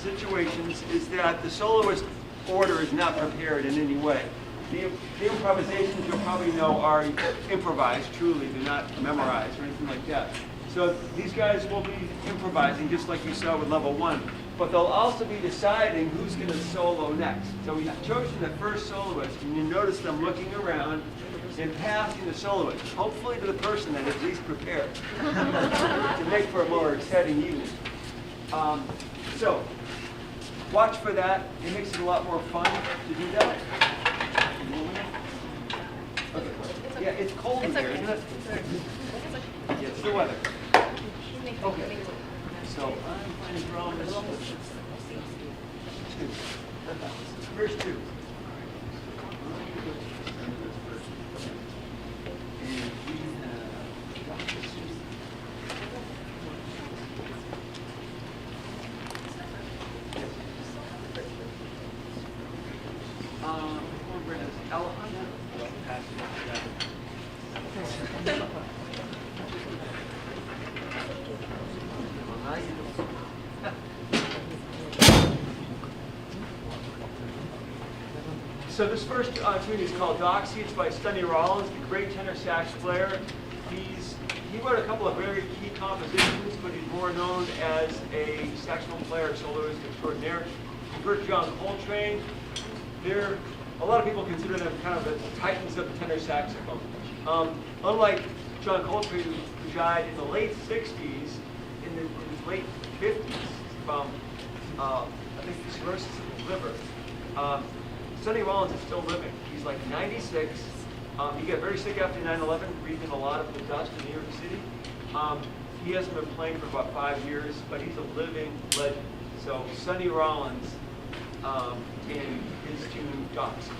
situations is that the soloist order is not prepared in any way. The improvisations you'll probably know are improvised, truly. They're not memorized or anything like that. So these guys will be improvising just like you saw with level 1. But they'll also be deciding who's going to solo next. So we've chosen the first soloist, and you notice them looking around and passing the soloist, hopefully to the person that is least prepared, to make for a more exciting evening. So watch for that. It makes it a lot more fun to do that. Okay. Yeah, it's cold in here, isn't it? Yeah, it's the weather. Okay. So I'm going to draw this two. Verse 2. So this first tune is called Doxy. It's by Sonny Rollins, the great tenor sax player. He wrote a couple of very key compositions, but he's more known as a saxophone player, soloist extraordinaire. You've heard John Coltrane. A lot of people consider them kind of the titans of the tenor saxophone. Unlike John Coltrane, who died in the late 60s, in the late 50s from, I think, cirrhosis of his liver. Sonny Rollins is still living. He's like 96. He got very sick after 9/11, breathing a lot of the dust in New York City. He hasn't been playing for about 5 years, but he's a living legend. So Sonny Rollins in his tune Doxy.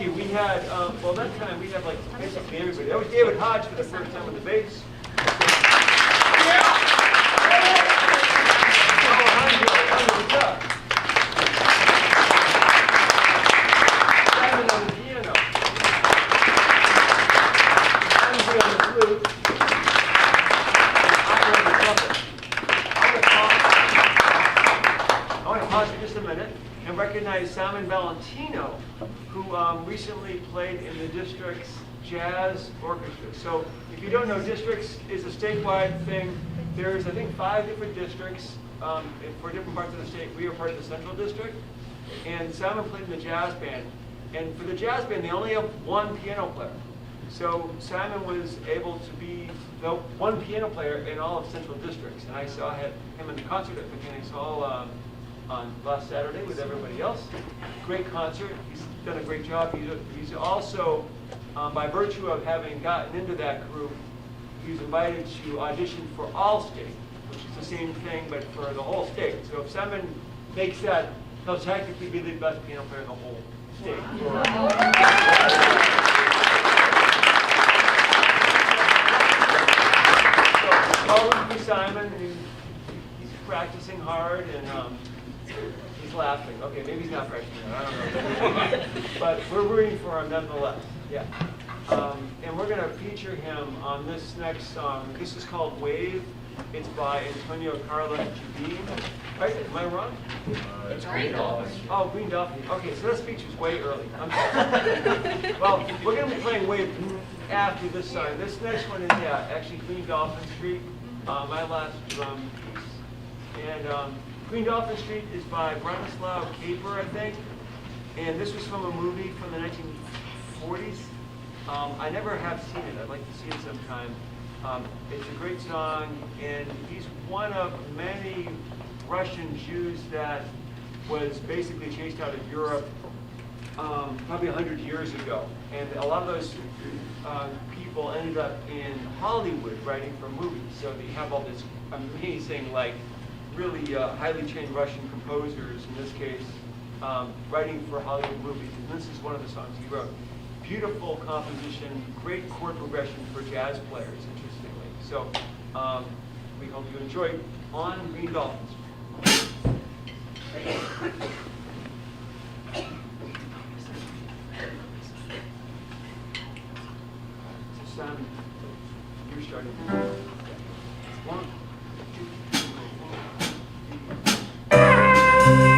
thank you. We had, well, that time we had like basically everybody. That was David Hodge for the first time on the bass. Simon on the piano. Andy on the flute. And I on the trumpet. I want to pause for just a minute and recognize Simon Valentino, who recently played in the District's jazz orchestra. So if you don't know, Districts is a statewide thing. There's, I think, 5 different districts for different parts of the state. We are part of the Central District. And Simon played in the jazz band. And for the jazz band, they only have 1 piano player. So Simon was able to be the 1 piano player in all of Central Districts. And I saw him in the concert at Phoenix Hall on last Saturday with everybody else. Great concert. He's done a great job. He's also, by virtue of having gotten into that group, he's invited to audition for All-State, which is the same thing, but for the whole state. So if Simon makes that, he'll technically be the best piano player in the whole state. So, all for Simon. He's practicing hard, and he's laughing. Okay, maybe he's not practicing. I don't know. But we're rooting for him nonetheless. Yeah. And we're going to feature him on this next song. This is called Wave. It's by Antonio Carla Jabin. Right? Am I wrong? It's Green Dolphin. Oh, Green Dolphin. Okay, so this feature's way early. I'm sorry. Well, we're going to be playing Wave after this song. This next one is, actually Green Dolphin Street, my last drum piece. And Green Dolphin Street is by Bronislaw Kaper, I think. And this was from a movie from the 1940s. I never have seen it. I'd like to see it sometime. It's a great song, and he's one of many Russian Jews that was basically chased out of Europe probably 100 years ago. And a lot of those people ended up in Hollywood writing for movies. So they have all this amazing, like, really highly trained Russian composers, in this case, writing for Hollywood movies. And this is one of the songs he wrote. Beautiful composition, great chord progression for jazz players, interestingly. So we hope you enjoy On Green Dolphins. So Simon, you're starting. 1, 2, 3, 4.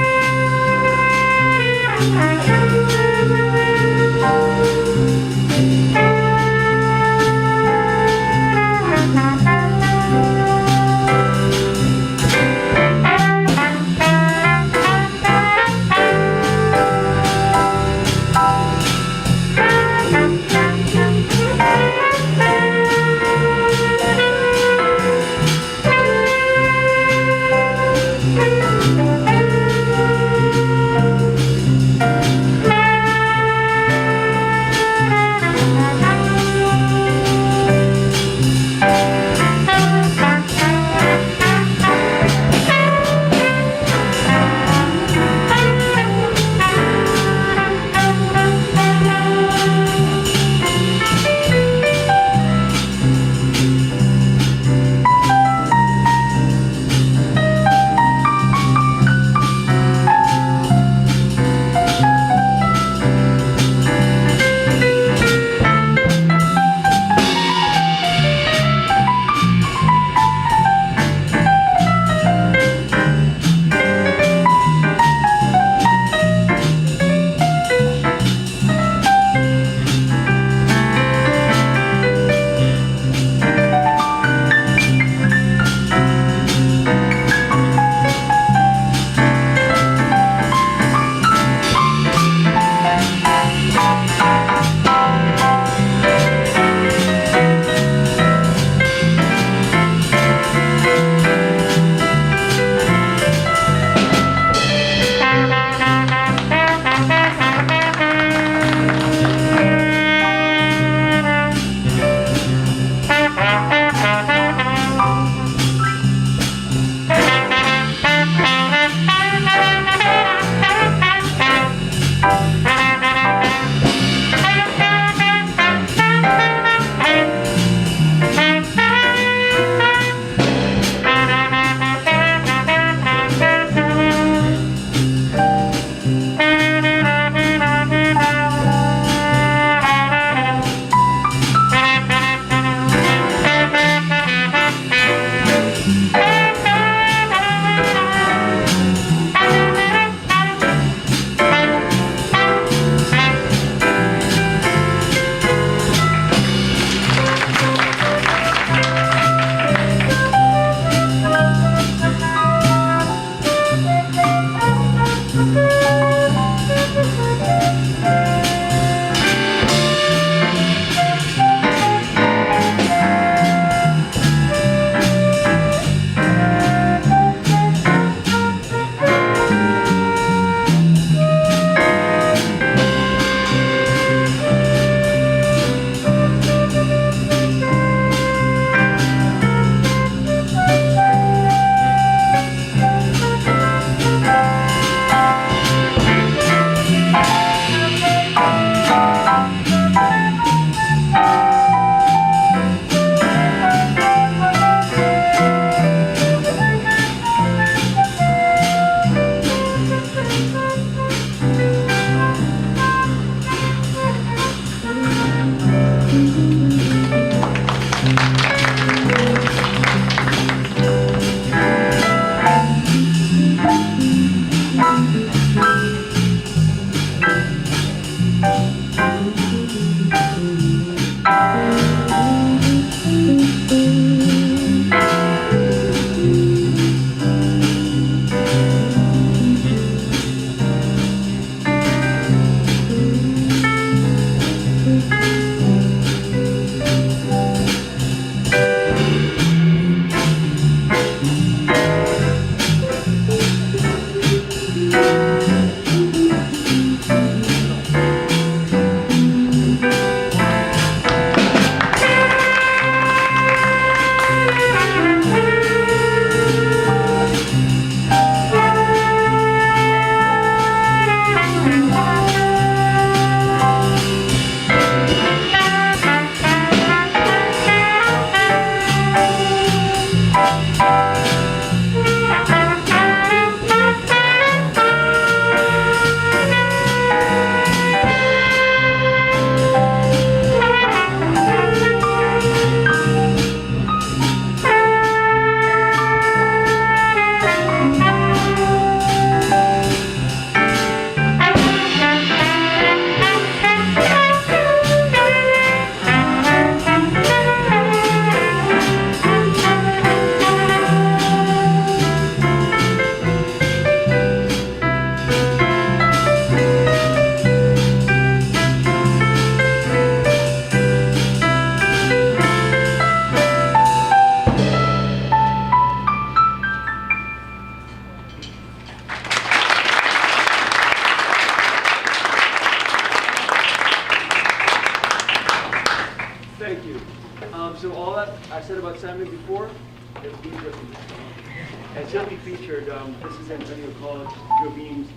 So all that I said about Simon before, as he'll be featured, this is Antonio College, Joe Beam's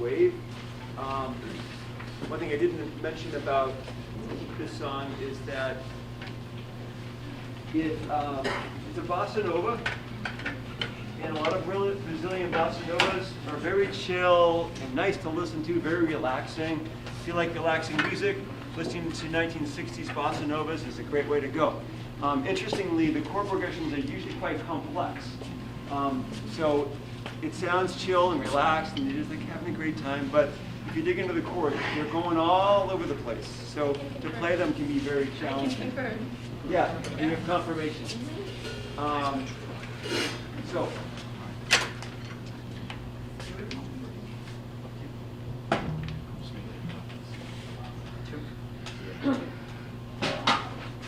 Wave. One thing I didn't mention about this song is that it's a bossa nova, and a lot of Brazilian bossa novas are very chill and nice to listen to, very relaxing. If you like relaxing music, listening to 1960s bossa novas is a great way to go. Interestingly, the chord progressions are usually quite complex. So it sounds chill and relaxed, and you're just like having a great time, but if you dig into the chords, they're going all over the place. So to play them can be very challenging. Yeah, you have confirmation. So.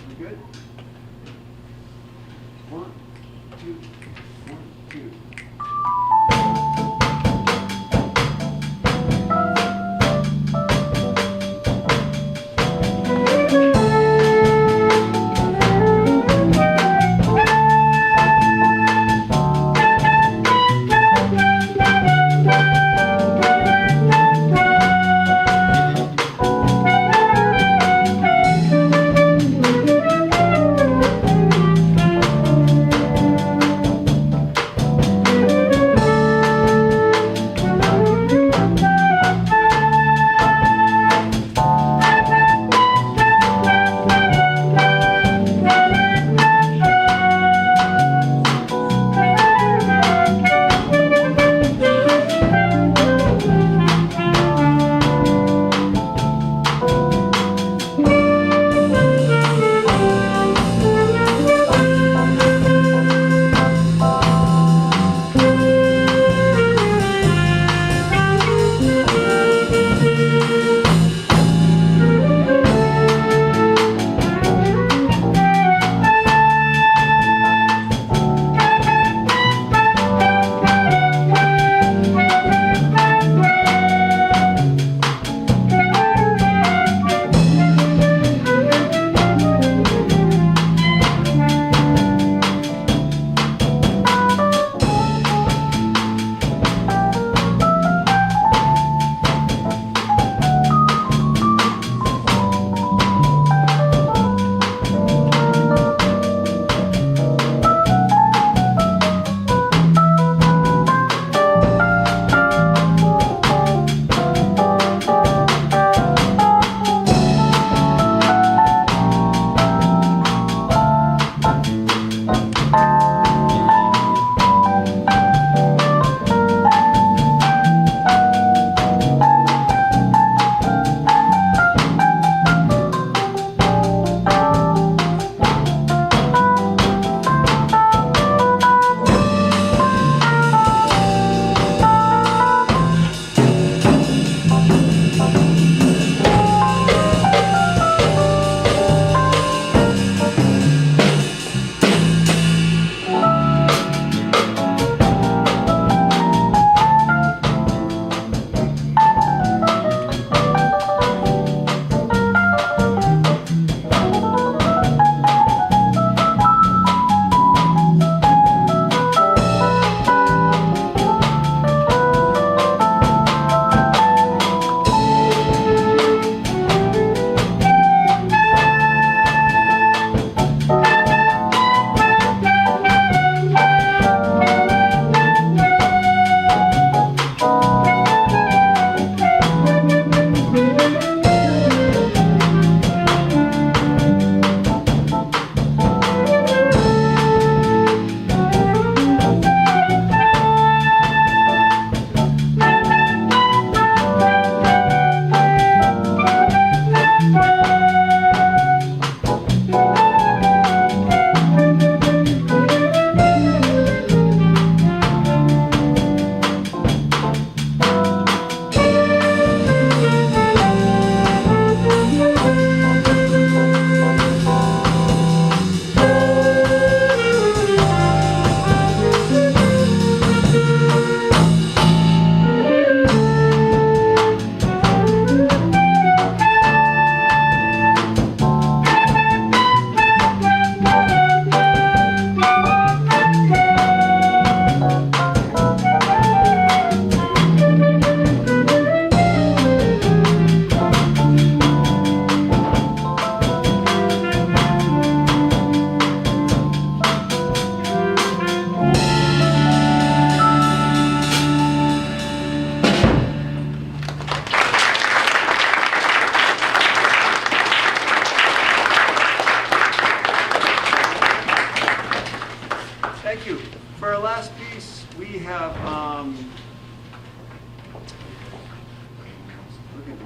We good? 1, 2, 1, 2.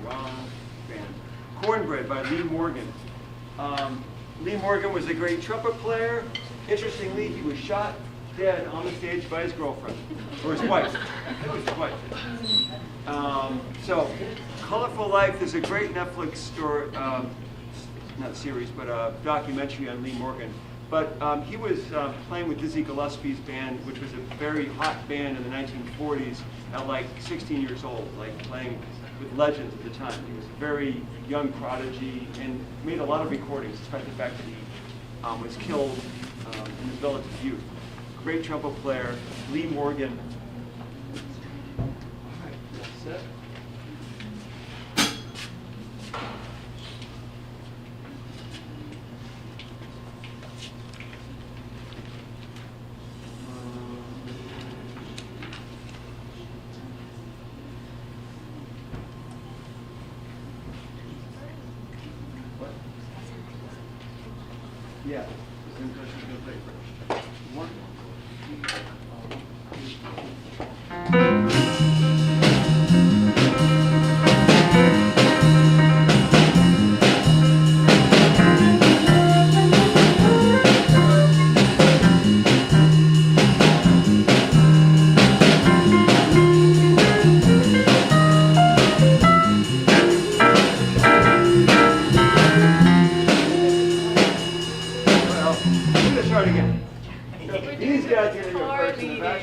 wrong band. Cornbread by Lee Morgan. Lee Morgan was a great trumpet player. Interestingly, he was shot dead on the stage by his girlfriend, or his wife. It was his wife. So, Colorful Life is a great Netflix story, not series, but a documentary on Lee Morgan. But he was playing with Dizzy Gillespie's band, which was a very hot band in the 1940s, at like 16 years old, like playing with legends at the time. He was a very young prodigy and made a lot of recordings, despite the fact that he was killed in his relative youth. Great trumpet player, Lee Morgan. All right, that's it. Yeah, same question you're gonna play first. One. Well, I'm gonna start again. These guys are gonna go first in the back.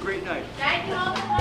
great night. Thank you all for coming.